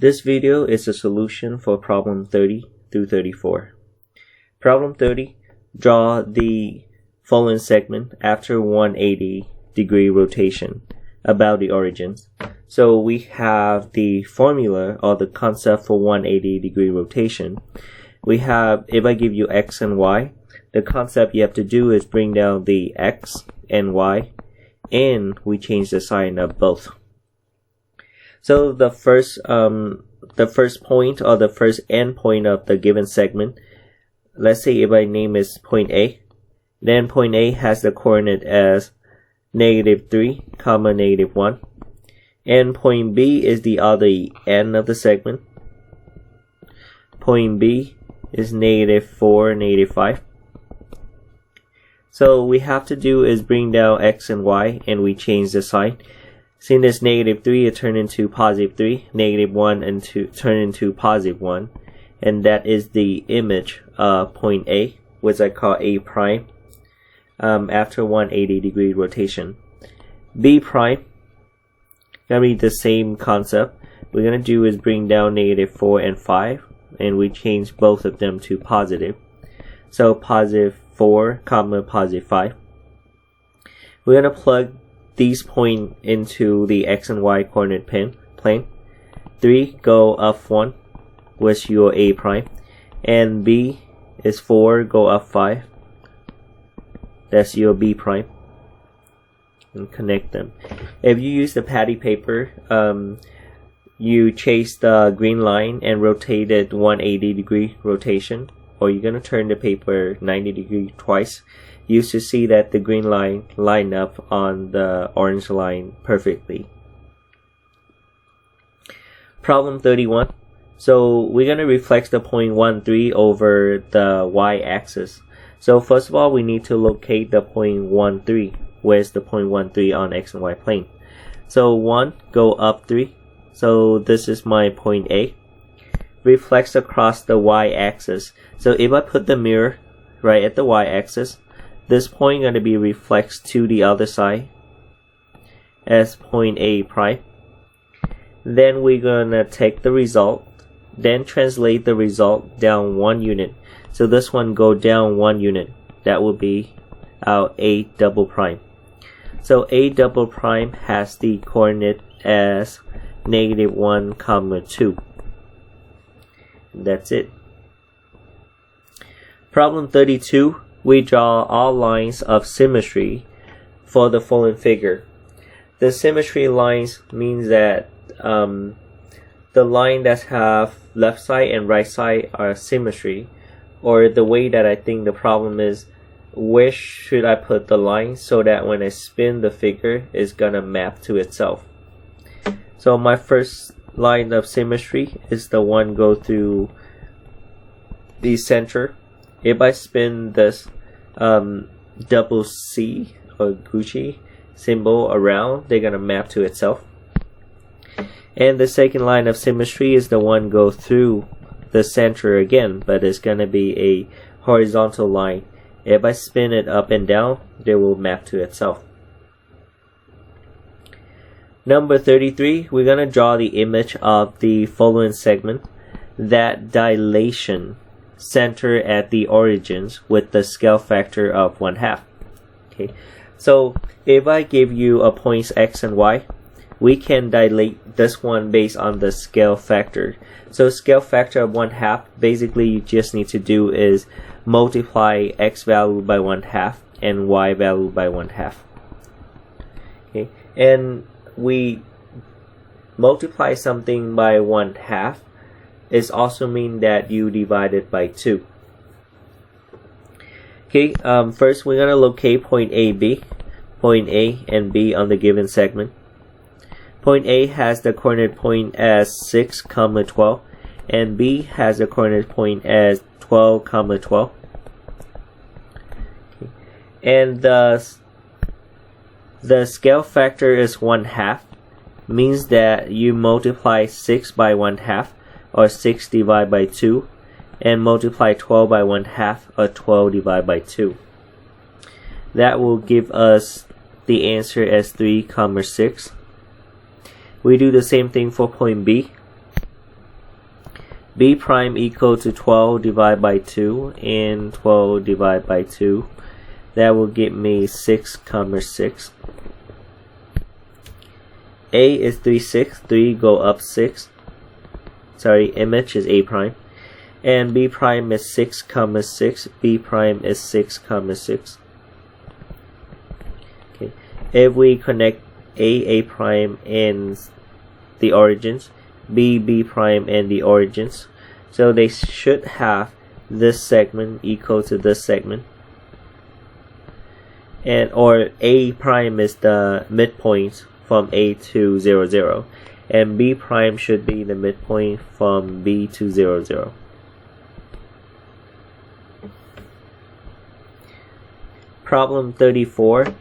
This video is a solution for problem 30 through 34. Problem 30, draw the following segment after 180-degree rotation about the origins. So we have the formula or the concept for 180-degree rotation. We have, if I give you x and y, the concept you have to do is bring down the x and y, and we change the sign of both. So the first point or the first end point of the given segment, let's say if I name is point A, then point A has the coordinate as -3, -1, and point B is the other end of the segment. Point B is -4, -5. So we have to do is bring down x and y, and we change the sign. Since it's -3, it turned into +3, -1 and turn into +1, and that is the image of point A, which I call A prime, after 180-degree rotation. B prime, gonna be the same concept. We're gonna do is bring down -4 and 5, and we change both of them to positive. So +4, +5. We're gonna plug these points into the x and y coordinate plane. 3 go up 1, which your A prime, and B is 4 go up 5, that's your B prime, and connect them. If you use the patty paper, you chase the green line and rotate it 180-degree rotation, or you're gonna turn the paper 90 degrees twice. You should see that the green line line up on the orange line perfectly. Problem 31. So we're going to reflect the point 1,3 over the y-axis. So first of all, we need to locate the point 1,3. Where's the point 1,3 on x and y plane? So 1 go up 3. So this is my point A. Reflects across the y-axis. So if I put the mirror right at the y-axis, this point going to be reflects to the other side as point A prime. Then we're gonna take the result, then translate the result down 1 unit. So this one go down 1 unit. That will be our A double prime. So A double prime has the coordinate as -1, 2. That's it. Problem 32. We draw all lines of symmetry for the following figure. The symmetry lines means that the line that have left side and right side are symmetry, or the way that I think the problem is, where should I put the line so that when I spin the figure it's gonna map to itself. So my first line of symmetry is the one go through the center. If I spin this double C or Gucci symbol around, they're gonna map to itself. And the second line of symmetry is the one go through the center again, but it's gonna be a horizontal line. If I spin it up and down, they will map to itself. Number 33, we're gonna draw the image of the following segment. That dilation center at the origins with the scale factor of 1/2. Okay, so if I give you a points x and y, we can dilate this one based on the scale factor. So scale factor of 1/2, basically you just need to do is multiply x value by 1/2 and y value by 1/2. Okay, and we multiply something by 1/2 is also mean that you divide it by 2. Okay, first we're gonna locate point A and B on the given segment. Point A has the coordinate point as 6, 12, and B has the coordinate point as 12, 12. Okay. And the scale factor is 1/2, means that you multiply 6 by 1/2, or 6 divided by 2, and multiply 12 by 1/2, or 12 divided by 2. That will give us the answer as 3, 6. We do the same thing for point B. b prime equal to 12 divided by 2 and 12 divided by 2. That will give me 6, 6. A is 3, 6. 3 go up 6. Sorry, image is A prime. And B prime is 6, 6. B prime is 6, 6. Okay. If we connect A prime and the origins, B prime and the origins, so they should have this segment equal to this segment. And or A prime is the midpoint from A to 0, 0. And B prime should be the midpoint from B to 0, 0. Problem 34.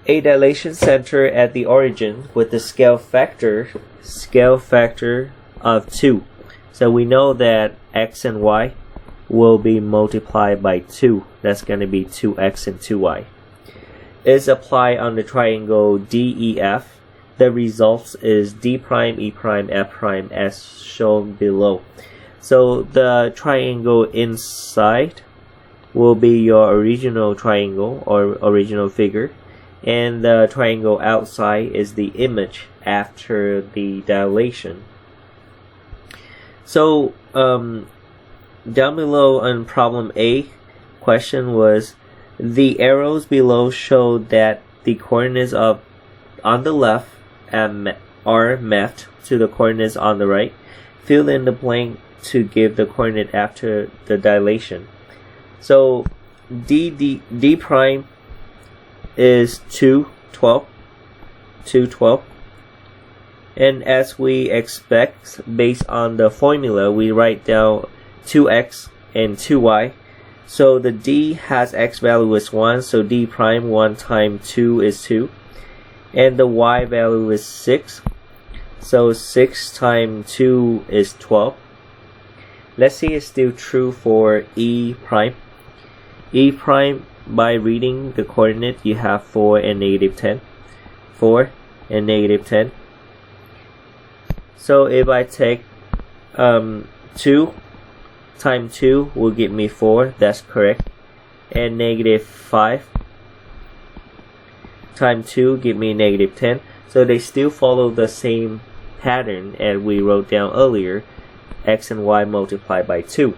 A dilation center at the origin with the scale factor of 2. So we know that x and y will be multiplied by 2. That's going to be 2x and 2y. Is applied on the triangle DEF. The results is D prime, E prime, F prime as shown below. So the triangle inside will be your original triangle or original figure, and the triangle outside is the image after the dilation. So down below on problem A, question was, the arrows below show that the coordinates of on the left are mapped to the coordinates on the right. Fill in the blank to give the coordinate after the dilation. So D prime is 2, 12. And as we expect, based on the formula, we write down 2x and 2y. So the D has x value is 1, so D prime 1 times 2 is 2. And the y value is 6. So 6 times 2 is 12. Let's see it's still true for E prime. E prime, by reading the coordinate, you have 4 and negative 10. 4 and negative 10. So if I take 2 times 2 will give me 4, that's correct. And negative 5 times 2 give me negative 10. So they still follow the same pattern as we wrote down earlier, x and y multiplied by 2.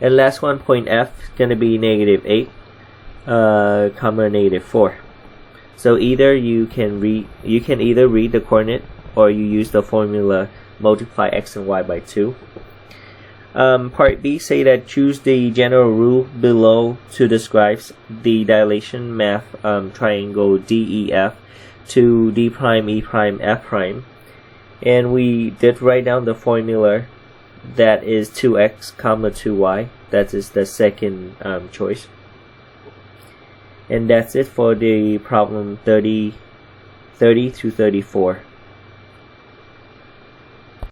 And last one, point F, is going to be negative 8, comma negative 4. So either you can either read the coordinate or you use the formula multiply x and y by 2. Part B say that choose the general rule below to describe the dilation math triangle DEF to D prime, E prime, F prime. And we did write down the formula that is 2x comma 2y. That is the second choice. And that's it for the problem 30 to 34.